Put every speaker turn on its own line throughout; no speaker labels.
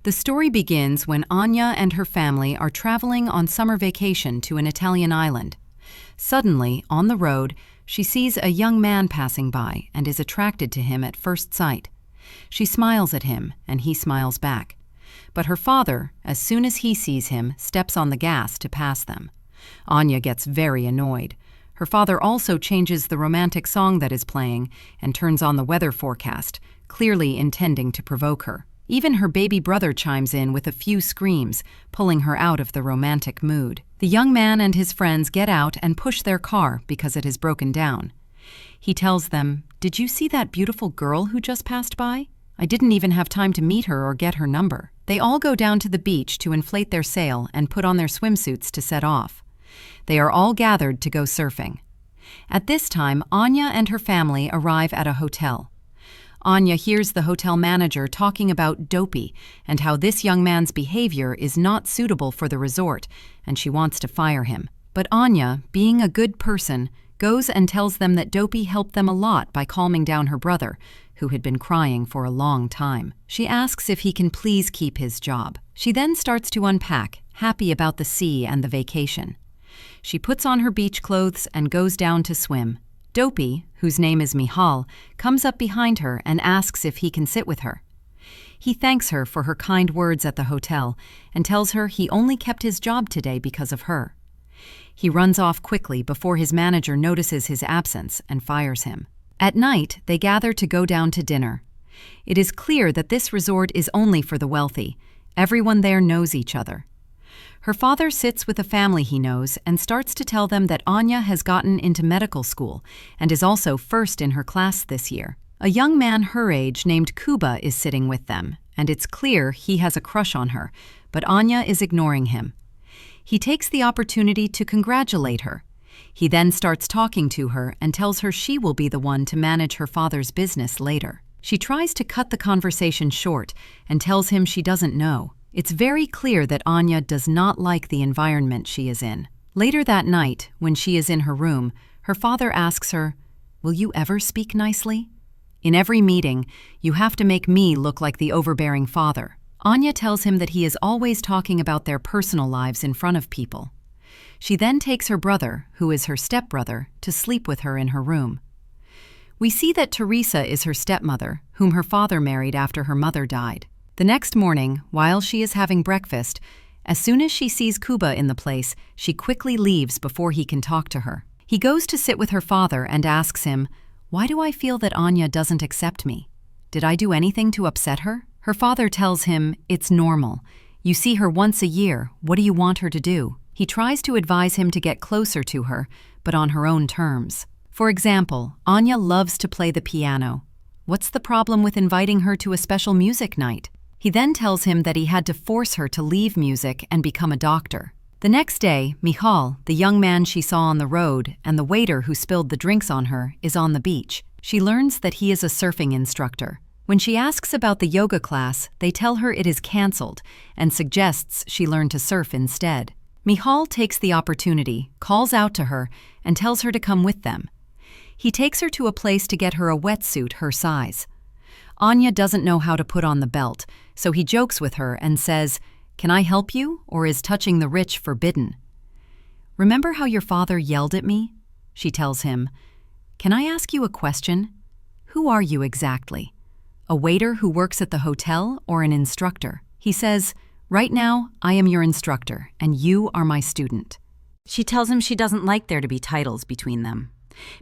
The story begins when Ania and her family are traveling on summer vacation to an Italian island. Suddenly, on the road, she sees a young man passing by and is attracted to him at first sight. She smiles at him, and he smiles back. But her father, as soon as he sees him, steps on the gas to pass them. Ania gets very annoyed. Her father also changes the romantic song that is playing and turns on the weather forecast, clearly intending to provoke her. Even her baby brother chimes in with a few screams, pulling her out of the romantic mood. The young man and his friends get out and push their car because it has broken down. He tells them, "Did you see that beautiful girl who just passed by? I didn't even have time to meet her or get her number." They all go down to the beach to inflate their sail and put on their swimsuits to set off. They are all gathered to go surfing. At this time, Ania and her family arrive at a hotel. Ania hears the hotel manager talking about Dopey and how this young man's behavior is not suitable for the resort, and she wants to fire him. But Ania, being a good person, goes and tells them that Dopey helped them a lot by calming down her brother, who had been crying for a long time. She asks if he can please keep his job. She then starts to unpack, happy about the sea and the vacation. She puts on her beach clothes and goes down to swim. Dopey, whose name is Michal, comes up behind her and asks if he can sit with her. He thanks her for her kind words at the hotel and tells her he only kept his job today because of her. He runs off quickly before his manager notices his absence and fires him. At night, they gather to go down to dinner. It is clear that this resort is only for the wealthy. Everyone there knows each other. Her father sits with a family he knows and starts to tell them that Ania has gotten into medical school and is also first in her class this year. A young man her age named Kuba is sitting with them, and it's clear he has a crush on her, but Ania is ignoring him. He takes the opportunity to congratulate her. He then starts talking to her and tells her she will be the one to manage her father's business later. She tries to cut the conversation short and tells him she doesn't know. It's very clear that Ania does not like the environment she is in. Later that night, when she is in her room, her father asks her, "Will you ever speak nicely? In every meeting, you have to make me look like the overbearing father." Ania tells him that he is always talking about their personal lives in front of people. She then takes her brother, who is her stepbrother, to sleep with her in her room. We see that Teresa is her stepmother, whom her father married after her mother died. The next morning, while she is having breakfast, as soon as she sees Kuba in the place, she quickly leaves before he can talk to her. He goes to sit with her father and asks him, "Why do I feel that Ania doesn't accept me? Did I do anything to upset her?" Her father tells him, "It's normal. You see her once a year. What do you want her to do?" He tries to advise him to get closer to her, but on her own terms. For example, Ania loves to play the piano. What's the problem with inviting her to a special music night? He then tells him that he had to force her to leave music and become a doctor. The next day, Michal, the young man she saw on the road, and the waiter who spilled the drinks on her, is on the beach. She learns that he is a surfing instructor. When she asks about the yoga class, they tell her it is canceled and suggests she learn to surf instead. Michal takes the opportunity, calls out to her, and tells her to come with them. He takes her to a place to get her a wetsuit her size. Ania doesn't know how to put on the belt, so he jokes with her and says, "Can I help you, or is touching the rich forbidden?" "Remember how your father yelled at me?" She tells him. "Can I ask you a question? Who are you exactly? A waiter who works at the hotel or an instructor?" He says, "Right now, I am your instructor, and you are my student." She tells him she doesn't like there to be titles between them.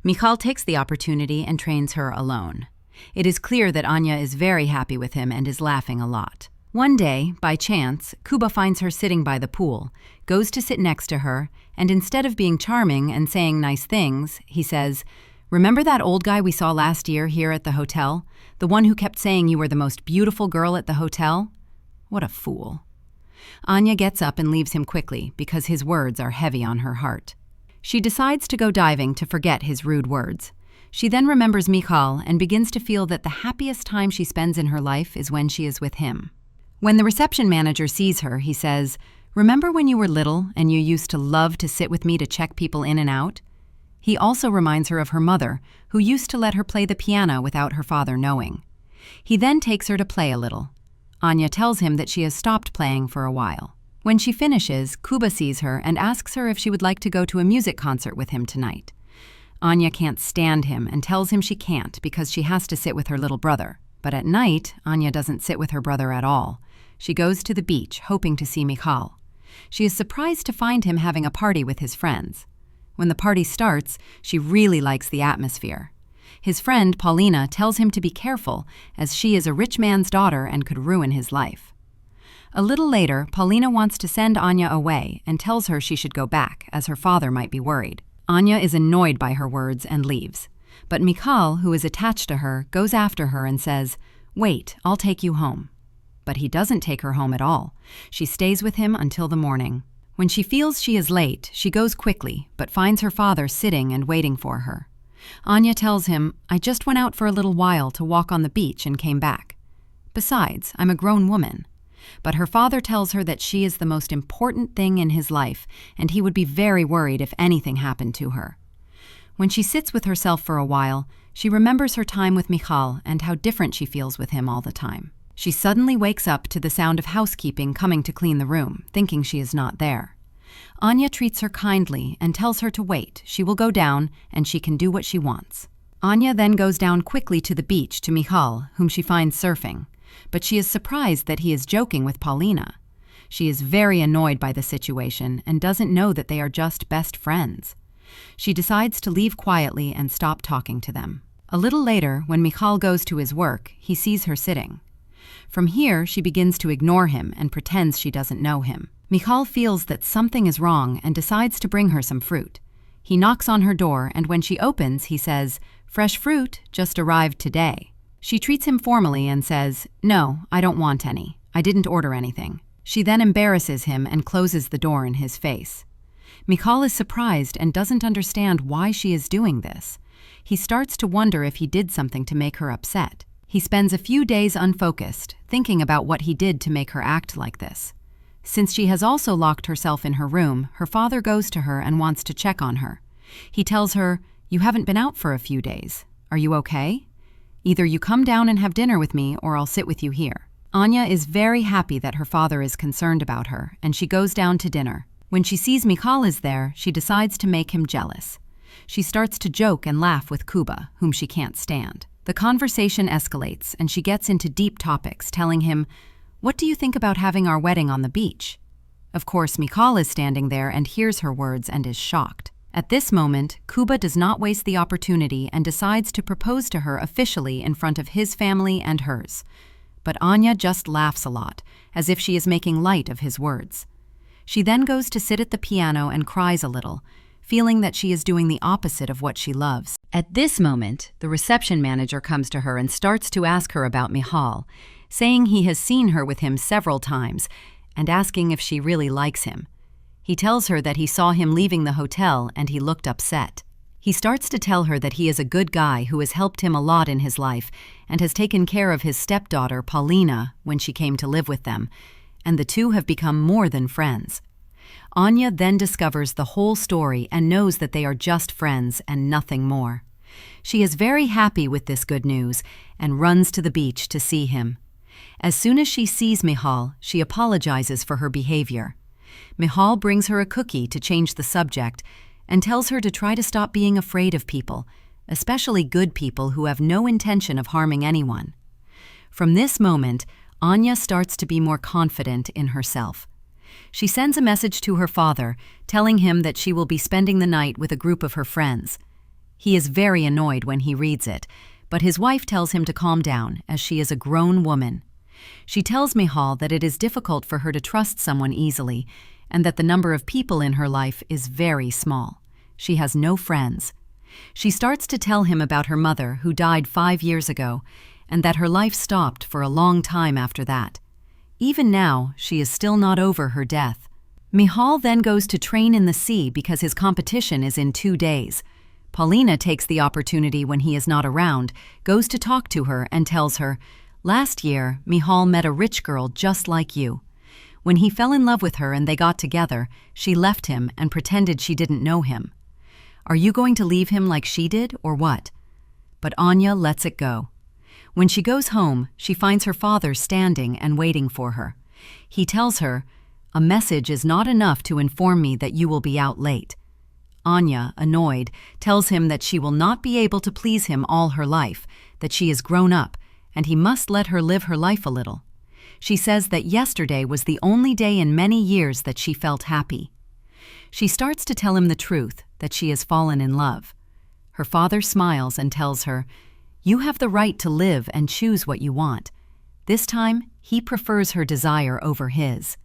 Michal takes the opportunity and trains her alone. It is clear that Ania is very happy with him and is laughing a lot. One day, by chance, Kuba finds her sitting by the pool, goes to sit next to her, and instead of being charming and saying nice things, he says, "Remember that old guy we saw last year here at the hotel? The one who kept saying you were the most beautiful girl at the hotel? What a fool." Ania gets up and leaves him quickly because his words are heavy on her heart. She decides to go diving to forget his rude words. She then remembers Michal and begins to feel that the happiest time she spends in her life is when she is with him. When the reception manager sees her, he says, "Remember when you were little and you used to love to sit with me to check people in and out?" He also reminds her of her mother, who used to let her play the piano without her father knowing. He then takes her to play a little. Ania tells him that she has stopped playing for a while. When she finishes, Kuba sees her and asks her if she would like to go to a music concert with him tonight. Ania can't stand him and tells him she can't because she has to sit with her little brother. But at night, Ania doesn't sit with her brother at all. She goes to the beach, hoping to see Michal. She is surprised to find him having a party with his friends. When the party starts, she really likes the atmosphere. His friend, Paulina, tells him to be careful, as she is a rich man's daughter and could ruin his life. A little later, Paulina wants to send Ania away and tells her she should go back, as her father might be worried. Ania is annoyed by her words and leaves. But Michal, who is attached to her, goes after her and says, "Wait, I'll take you home." But he doesn't take her home at all. She stays with him until the morning. When she feels she is late, she goes quickly, but finds her father sitting and waiting for her. Ania tells him, "I just went out for a little while to walk on the beach and came back. Besides, I'm a grown woman." But her father tells her that she is the most important thing in his life, and he would be very worried if anything happened to her. When she sits with herself for a while, she remembers her time with Michal and how different she feels with him all the time. She suddenly wakes up to the sound of housekeeping coming to clean the room, thinking she is not there. Ania treats her kindly and tells her to wait. She will go down, and she can do what she wants. Ania then goes down quickly to the beach to Michal, whom she finds surfing. But she is surprised that he is joking with Paulina. She is very annoyed by the situation and doesn't know that they are just best friends. She decides to leave quietly and stop talking to them. A little later, when Michal goes to his work, he sees her sitting. From here, she begins to ignore him and pretends she doesn't know him. Michal feels that something is wrong and decides to bring her some fruit. He knocks on her door, and when she opens, he says, "Fresh fruit, just arrived today." She treats him formally and says, "No, I don't want any. I didn't order anything." She then embarrasses him and closes the door in his face. Michal is surprised and doesn't understand why she is doing this. He starts to wonder if he did something to make her upset. He spends a few days unfocused, thinking about what he did to make her act like this. Since she has also locked herself in her room, her father goes to her and wants to check on her. He tells her, "You haven't been out for a few days. Are you okay? Either you come down and have dinner with me, or I'll sit with you here." Ania is very happy that her father is concerned about her, and she goes down to dinner. When she sees Michal is there, she decides to make him jealous. She starts to joke and laugh with Kuba, whom she can't stand. The conversation escalates, and she gets into deep topics, telling him, "What do you think about having our wedding on the beach?" Of course, Michal is standing there and hears her words and is shocked. At this moment, Kuba does not waste the opportunity and decides to propose to her officially in front of his family and hers. But Ania just laughs a lot, as if she is making light of his words. She then goes to sit at the piano and cries a little, feeling that she is doing the opposite of what she loves. At this moment, the reception manager comes to her and starts to ask her about Michal, saying he has seen her with him several times and asking if she really likes him. He tells her that he saw him leaving the hotel and he looked upset. He starts to tell her that he is a good guy who has helped him a lot in his life and has taken care of his stepdaughter, Paulina, when she came to live with them, and the two have become more than friends. Ania then discovers the whole story and knows that they are just friends and nothing more. She is very happy with this good news and runs to the beach to see him. As soon as she sees Michal, she apologizes for her behavior. Michal brings her a cookie to change the subject and tells her to try to stop being afraid of people, especially good people who have no intention of harming anyone. From this moment, Ania starts to be more confident in herself. She sends a message to her father, telling him that she will be spending the night with a group of her friends. He is very annoyed when he reads it, but his wife tells him to calm down, as she is a grown woman. She tells Michal that it is difficult for her to trust someone easily, and that the number of people in her life is very small. She has no friends. She starts to tell him about her mother, who died 5 years ago, and that her life stopped for a long time after that. Even now, she is still not over her death. Michal then goes to train in the sea because his competition is in 2 days. Paulina takes the opportunity when he is not around, goes to talk to her and tells her, "Last year, Michal met a rich girl just like you. When he fell in love with her and they got together, she left him and pretended she didn't know him. Are you going to leave him like she did, or what?" But Ania lets it go. When she goes home, she finds her father standing and waiting for her. He tells her, "A message is not enough to inform me that you will be out late." Ania, annoyed, tells him that she will not be able to please him all her life, that she is grown up, and he must let her live her life a little. She says that yesterday was the only day in many years that she felt happy. She starts to tell him the truth, that she has fallen in love. Her father smiles and tells her, "You have the right to live and choose what you want." This time, he prefers her desire over his.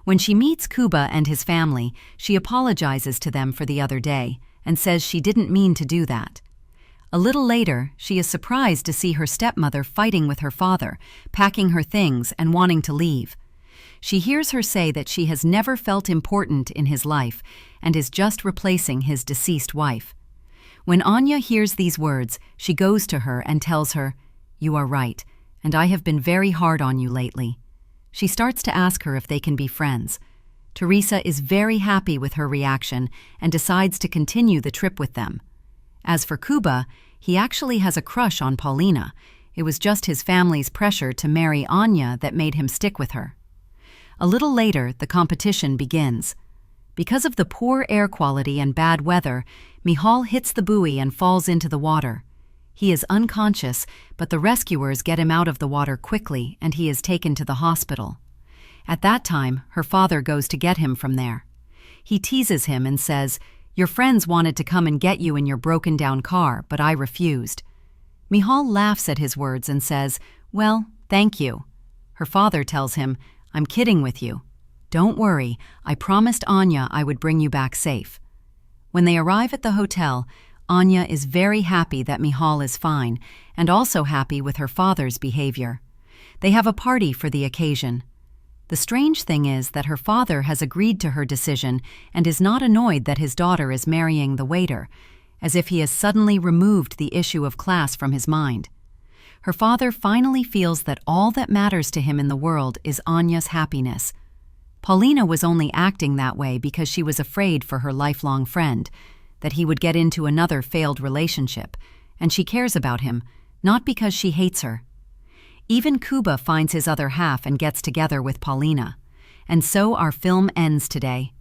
When she meets Kuba and his family, she apologizes to them for the other day and says she didn't mean to do that. A little later, she is surprised to see her stepmother fighting with her father, packing her things and wanting to leave. She hears her say that she has never felt important in his life and is just replacing his deceased wife. When Ania hears these words, she goes to her and tells her, "You are right, and I have been very hard on you lately." She starts to ask her if they can be friends. Teresa is very happy with her reaction and decides to continue the trip with them. As for Kuba, he actually has a crush on Paulina. It was just his family's pressure to marry Ania that made him stick with her. A little later, the competition begins. Because of the poor air quality and bad weather, Michal hits the buoy and falls into the water. He is unconscious, but the rescuers get him out of the water quickly and he is taken to the hospital. At that time, her father goes to get him from there. He teases him and says, "Your friends wanted to come and get you in your broken-down car, but I refused." Michal laughs at his words and says, "Well, thank you." Her father tells him, "I'm kidding with you. Don't worry, I promised Ania I would bring you back safe." When they arrive at the hotel, Ania is very happy that Michal is fine and also happy with her father's behavior. They have a party for the occasion. The strange thing is that her father has agreed to her decision and is not annoyed that his daughter is marrying the waiter, as if he has suddenly removed the issue of class from his mind. Her father finally feels that all that matters to him in the world is Ania's happiness. Paulina was only acting that way because she was afraid for her lifelong friend, that he would get into another failed relationship, and she cares about him, not because she hates her. Even Kuba finds his other half and gets together with Paulina. And so our film ends today.